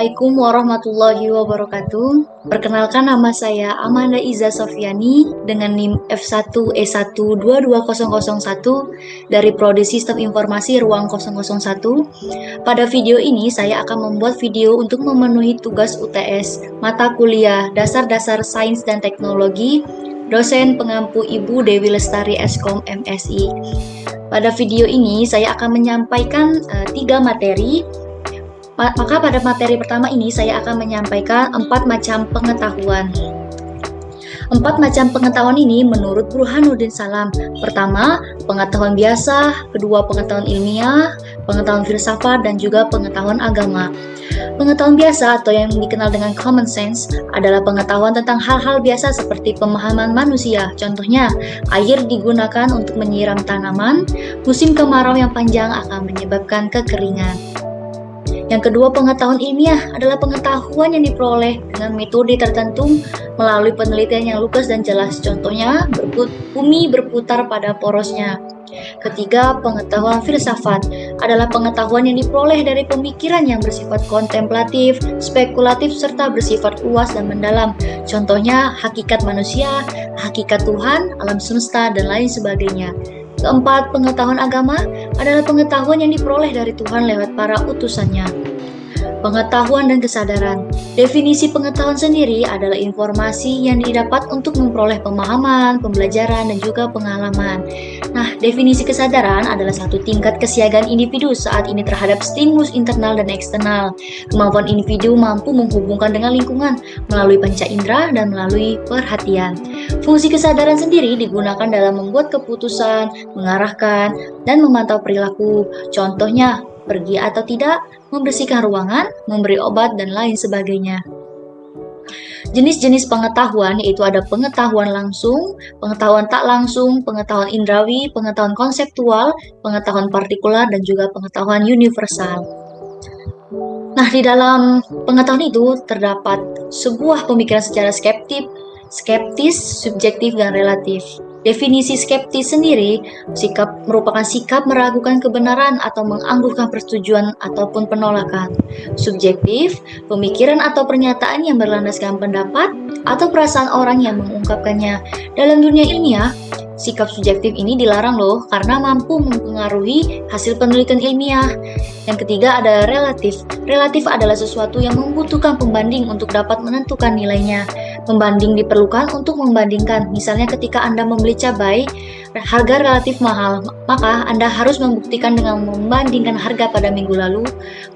Assalamualaikum warahmatullahi wabarakatuh. Perkenalkan, nama saya Amanda Iza Sofyani dengan NIM F1E1 22001 dari Prodi Sistem Informasi Ruang 001. Pada video ini saya akan membuat video untuk memenuhi tugas UTS mata kuliah Dasar-Dasar Sains dan Teknologi, dosen pengampu Ibu Dewi Lestari Eskom MSI. Pada video ini saya akan menyampaikan 3 materi. Maka pada materi pertama ini saya akan menyampaikan 4 macam pengetahuan. 4 macam pengetahuan ini menurut Burhanuddin Salam. Pertama, pengetahuan biasa, kedua, pengetahuan ilmiah, pengetahuan filsafat, dan juga pengetahuan agama. Pengetahuan biasa atau yang dikenal dengan common sense adalah pengetahuan tentang hal-hal biasa seperti pemahaman manusia. Contohnya, air digunakan untuk menyiram tanaman, musim kemarau yang panjang akan menyebabkan kekeringan. Yang kedua, pengetahuan ilmiah adalah pengetahuan yang diperoleh dengan metode tertentu melalui penelitian yang lugas dan jelas. Contohnya, bumi berputar pada porosnya. Ketiga, pengetahuan filsafat adalah pengetahuan yang diperoleh dari pemikiran yang bersifat kontemplatif, spekulatif, serta bersifat luas dan mendalam. Contohnya, hakikat manusia, hakikat Tuhan, alam semesta, dan lain sebagainya. Keempat, pengetahuan agama adalah pengetahuan yang diperoleh dari Tuhan lewat para utusannya. Pengetahuan dan kesadaran. Definisi pengetahuan sendiri adalah informasi yang didapat untuk memperoleh pemahaman, pembelajaran, dan juga pengalaman. Nah, definisi kesadaran adalah satu tingkat kesiagaan individu saat ini terhadap stimulus internal dan eksternal. Kemampuan individu mampu menghubungkan dengan lingkungan melalui panca indera dan melalui perhatian. Fungsi kesadaran sendiri digunakan dalam membuat keputusan, mengarahkan, dan memantau perilaku. Contohnya, pergi atau tidak, membersihkan ruangan, memberi obat, dan lain sebagainya. Jenis-jenis pengetahuan yaitu ada pengetahuan langsung, pengetahuan tak langsung, pengetahuan indrawi, pengetahuan konseptual, pengetahuan partikular, dan juga pengetahuan universal. Nah, di dalam pengetahuan itu terdapat sebuah pemikiran secara skeptis, subjektif, dan relatif. Definisi skeptis sendiri merupakan sikap meragukan kebenaran atau mengangguhkan persetujuan ataupun penolakan. Subjektif, pemikiran atau pernyataan yang berlandaskan pendapat atau perasaan orang yang mengungkapkannya. Dalam dunia ilmiah, sikap subjektif ini dilarang loh karena mampu mempengaruhi hasil penelitian ilmiah. Yang ketiga ada relatif. Relatif adalah sesuatu yang membutuhkan pembanding untuk dapat menentukan nilainya. Pembanding diperlukan untuk membandingkan. Misalnya ketika Anda membeli cabai, harga relatif mahal, maka Anda harus membuktikan dengan membandingkan harga pada minggu lalu,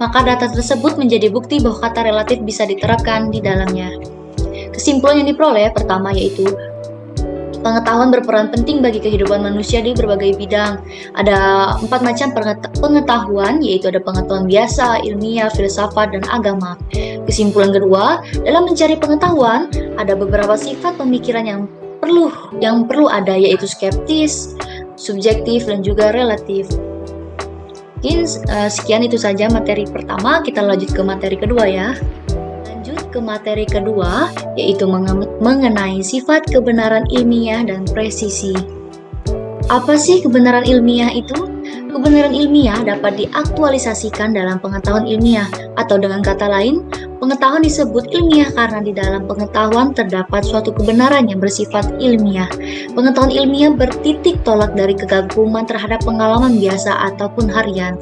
maka data tersebut menjadi bukti bahwa kata relatif bisa diterapkan di dalamnya. Kesimpulan yang diperoleh pertama yaitu pengetahuan berperan penting bagi kehidupan manusia di berbagai bidang. Ada 4 macam pengetahuan, yaitu ada pengetahuan biasa, ilmiah, filsafat, dan agama. Kesimpulan kedua, dalam mencari pengetahuan, ada beberapa sifat pemikiran yang perlu ada, yaitu skeptis, subjektif, dan juga relatif. Mungkin sekian itu saja materi pertama, kita lanjut ke materi kedua ya. Ke materi kedua, yaitu mengenai sifat kebenaran ilmiah dan presisi. Apa sih kebenaran ilmiah itu? Kebenaran ilmiah dapat diaktualisasikan dalam pengetahuan ilmiah, atau dengan kata lain, pengetahuan disebut ilmiah karena di dalam pengetahuan terdapat suatu kebenaran yang bersifat ilmiah. Pengetahuan ilmiah bertitik tolak dari kegaguman terhadap pengalaman biasa ataupun harian.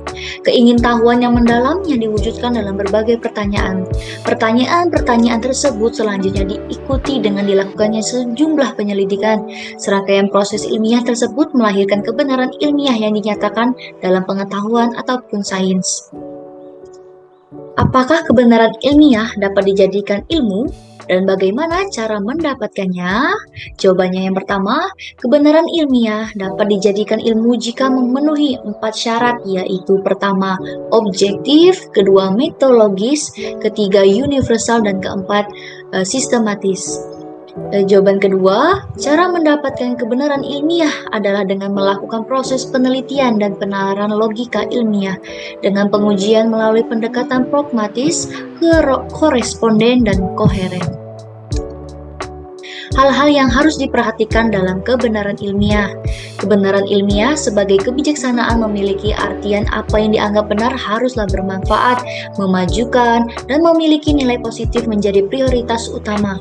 Keingintahuan yang mendalam yang diwujudkan dalam berbagai pertanyaan. Pertanyaan-pertanyaan tersebut selanjutnya diikuti dengan dilakukannya sejumlah penyelidikan. Serangkaian proses ilmiah tersebut melahirkan kebenaran ilmiah yang dinyatakan dalam pengetahuan ataupun sains. Apakah kebenaran ilmiah dapat dijadikan ilmu dan bagaimana cara mendapatkannya? Jawabannya yang pertama, kebenaran ilmiah dapat dijadikan ilmu jika memenuhi 4 syarat, yaitu pertama, objektif, kedua, metodologis, ketiga, universal, dan keempat, sistematis. Jawaban kedua, cara mendapatkan kebenaran ilmiah adalah dengan melakukan proses penelitian dan penalaran logika ilmiah dengan pengujian melalui pendekatan pragmatis, koresponden, dan koheren. Hal-hal yang harus diperhatikan dalam kebenaran ilmiah. Kebenaran ilmiah sebagai kebijaksanaan memiliki artian apa yang dianggap benar haruslah bermanfaat, memajukan, dan memiliki nilai positif menjadi prioritas utama.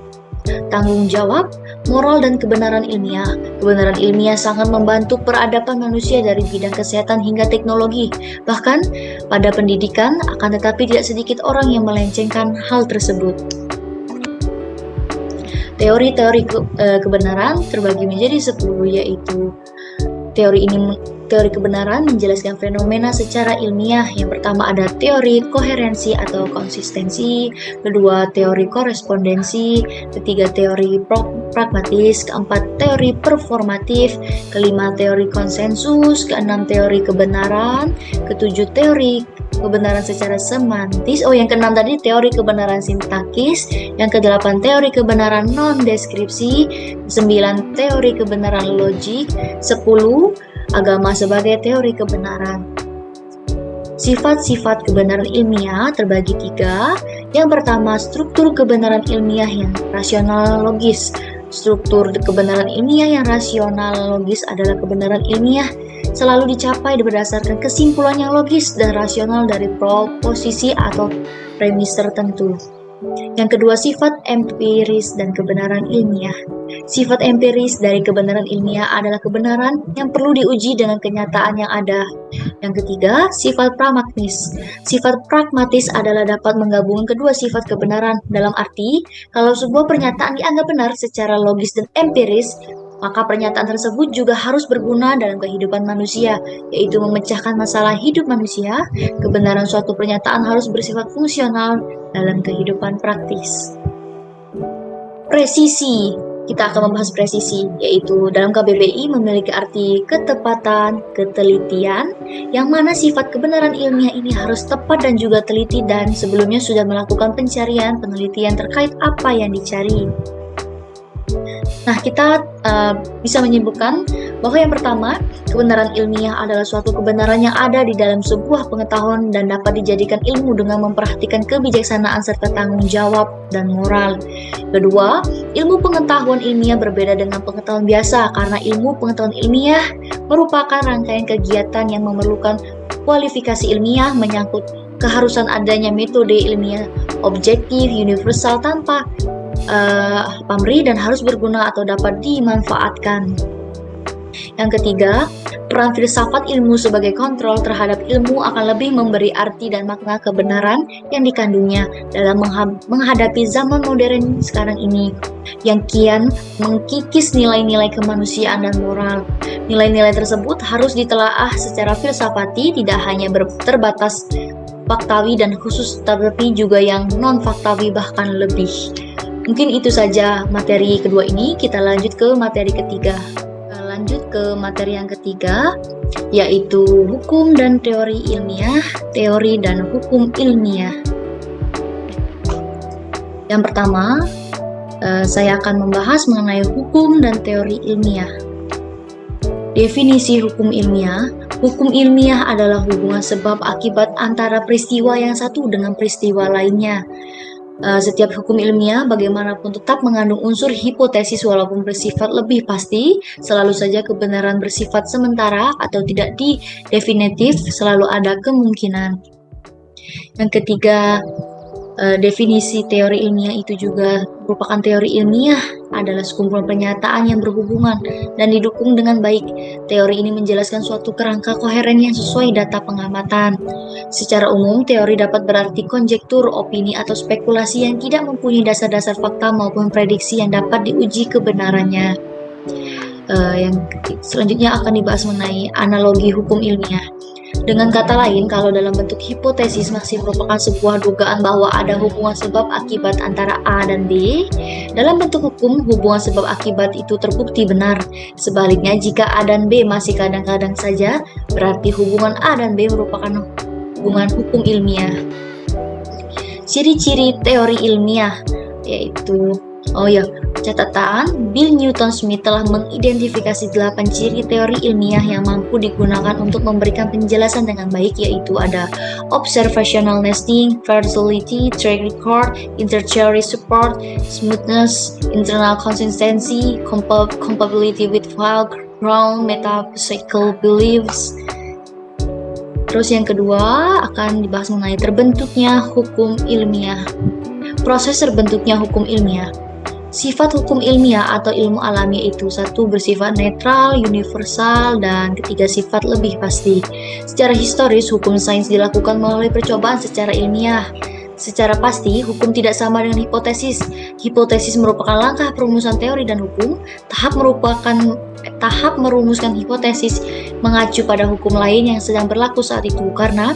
Tanggung jawab, moral, dan kebenaran ilmiah. Kebenaran ilmiah sangat membantu peradaban manusia dari bidang kesehatan hingga teknologi. Bahkan pada pendidikan, akan tetapi tidak sedikit orang yang melencengkan hal tersebut. Teori-teori kebenaran terbagi menjadi 10, yaitu teori kebenaran menjelaskan fenomena secara ilmiah. Yang pertama ada teori koherensi atau konsistensi, kedua teori korespondensi, ketiga teori pragmatis, keempat teori performatif, kelima teori konsensus, keenam teori kebenaran, ketujuh teori kebenaran secara semantis. Yang keenam tadi teori kebenaran sintakis, yang kedelapan teori kebenaran non-deskripsi, 9 teori kebenaran logik, 10 agama sebagai teori kebenaran. Sifat-sifat kebenaran ilmiah terbagi 3. Yang pertama, struktur kebenaran ilmiah yang rasional logis. Struktur kebenaran ilmiah yang rasional logis adalah kebenaran ilmiah selalu dicapai berdasarkan kesimpulan yang logis dan rasional dari proposisi atau premis tertentu. Yang kedua, sifat empiris dan kebenaran ilmiah. Sifat empiris dari kebenaran ilmiah adalah kebenaran yang perlu diuji dengan kenyataan yang ada. Yang ketiga, sifat pragmatis. Sifat pragmatis adalah dapat menggabungkan kedua sifat kebenaran, dalam arti kalau sebuah pernyataan dianggap benar secara logis dan empiris, maka pernyataan tersebut juga harus berguna dalam kehidupan manusia, yaitu memecahkan masalah hidup manusia. Kebenaran suatu pernyataan harus bersifat fungsional dalam kehidupan praktis. Presisi. Kita akan membahas presisi, yaitu dalam KBBI memiliki arti ketepatan, ketelitian, yang mana sifat kebenaran ilmiah ini harus tepat dan juga teliti dan sebelumnya sudah melakukan pencarian, penelitian terkait apa yang dicari. Nah, kita bisa menyebutkan bahwa yang pertama, kebenaran ilmiah adalah suatu kebenaran yang ada di dalam sebuah pengetahuan dan dapat dijadikan ilmu dengan memperhatikan kebijaksanaan serta tanggung jawab dan moral. Kedua, ilmu pengetahuan ilmiah berbeda dengan pengetahuan biasa karena ilmu pengetahuan ilmiah merupakan rangkaian kegiatan yang memerlukan kualifikasi ilmiah menyangkut keharusan adanya metode ilmiah objektif, universal tanpa pamrih dan harus berguna atau dapat dimanfaatkan. Yang ketiga, peran filsafat ilmu sebagai kontrol terhadap ilmu akan lebih memberi arti dan makna kebenaran yang dikandungnya dalam menghadapi zaman modern sekarang ini yang kian mengkikis nilai-nilai kemanusiaan dan moral. Nilai-nilai tersebut harus ditelaah secara filsafati, tidak hanya terbatas faktawi dan khusus, tetapi juga yang non-faktawi bahkan lebih. Mungkin itu saja materi kedua ini, kita lanjut ke materi ketiga. Lanjut ke materi yang ketiga, yaitu hukum dan teori ilmiah, teori dan hukum ilmiah. Yang pertama, saya akan membahas mengenai hukum dan teori ilmiah. Definisi hukum ilmiah. Hukum ilmiah adalah hubungan sebab akibat antara peristiwa yang satu dengan peristiwa lainnya. Setiap hukum ilmiah bagaimanapun tetap mengandung unsur hipotesis walaupun bersifat lebih pasti. Selalu saja kebenaran bersifat sementara atau tidak definitif, selalu ada kemungkinan. Yang ketiga, definisi teori ilmiah itu juga merupakan teori ilmiah adalah sekumpulan pernyataan yang berhubungan dan didukung dengan baik. Teori ini menjelaskan suatu kerangka koheren yang sesuai data pengamatan. Secara umum, teori dapat berarti konjektur, opini, atau spekulasi yang tidak mempunyai dasar-dasar fakta maupun prediksi yang dapat diuji kebenarannya. Yang selanjutnya akan dibahas mengenai analogi hukum ilmiah. Dengan kata lain, kalau dalam bentuk hipotesis masih merupakan sebuah dugaan bahwa ada hubungan sebab akibat antara A dan B, dalam bentuk hukum, hubungan sebab akibat itu terbukti benar. Sebaliknya, jika A dan B masih kadang-kadang saja, berarti hubungan A dan B merupakan hubungan hukum ilmiah. Ciri-ciri teori ilmiah, yaitu Oh ya, catatan, Bill Newton Smith telah mengidentifikasi 8 ciri teori ilmiah yang mampu digunakan untuk memberikan penjelasan dengan baik, yaitu ada observational nesting, versatility, track record, inter-theory support, smoothness, internal consistency, compatibility with file ground, metaphysical beliefs. Terus yang kedua akan dibahas mengenai terbentuknya hukum ilmiah. Proses terbentuknya hukum ilmiah. Sifat hukum ilmiah atau ilmu alamiah itu satu bersifat netral, universal, dan ketiga sifat lebih pasti. Secara historis, hukum sains dilakukan melalui percobaan secara ilmiah. Secara pasti, hukum tidak sama dengan hipotesis. Hipotesis merupakan langkah perumusan teori dan hukum. Tahap merumuskan hipotesis mengacu pada hukum lain yang sedang berlaku saat itu, karena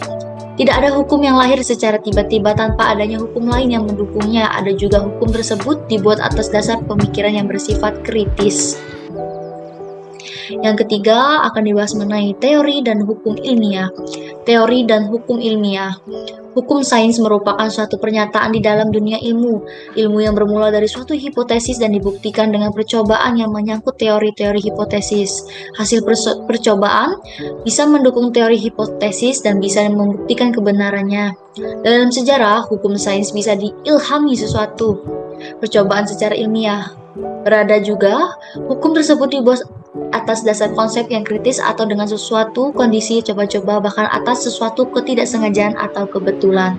tidak ada hukum yang lahir secara tiba-tiba tanpa adanya hukum lain yang mendukungnya. Ada juga hukum tersebut dibuat atas dasar pemikiran yang bersifat kritis. Yang ketiga akan dibahas mengenai teori dan hukum ilmiah. Teori dan hukum ilmiah. Hukum sains merupakan suatu pernyataan di dalam dunia ilmu. Ilmu yang bermula dari suatu hipotesis dan dibuktikan dengan percobaan yang menyangkut teori-teori hipotesis. Hasil percobaan bisa mendukung teori hipotesis dan bisa membuktikan kebenarannya. Dalam sejarah, hukum sains bisa diilhami sesuatu percobaan secara ilmiah. Berada juga, hukum tersebut dibuat atas dasar konsep yang kritis atau dengan sesuatu kondisi coba-coba, bahkan atas sesuatu ketidaksengajaan atau kebetulan.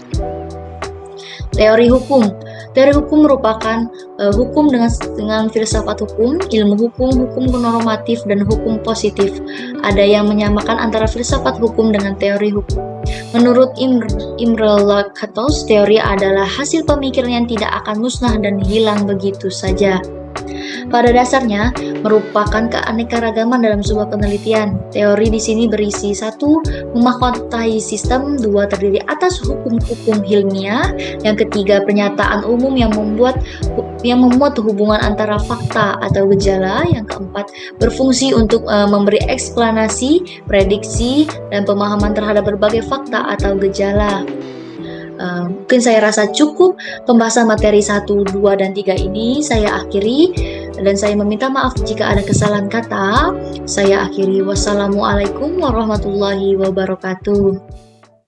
Teori hukum. Teori hukum merupakan hukum dengan filsafat hukum, ilmu hukum, hukum normatif, dan hukum positif. Ada yang menyamakan antara filsafat hukum dengan teori hukum. Menurut Imre Lakatos, teori adalah hasil pemikiran yang tidak akan musnah dan hilang begitu saja. Pada dasarnya, merupakan keanekaragaman dalam sebuah penelitian. Teori di sini berisi 1. Memahkotai sistem, 2. Terdiri atas hukum-hukum ilmiah, yang ketiga pernyataan umum yang memuat hubungan antara fakta atau gejala, yang keempat berfungsi untuk memberi eksplanasi, prediksi, dan pemahaman terhadap berbagai fakta atau gejala. Mungkin saya rasa cukup pembahasan materi 1, 2, dan 3 ini saya akhiri, dan saya meminta maaf jika ada kesalahan kata. Saya akhiri. Wassalamualaikum warahmatullahi wabarakatuh.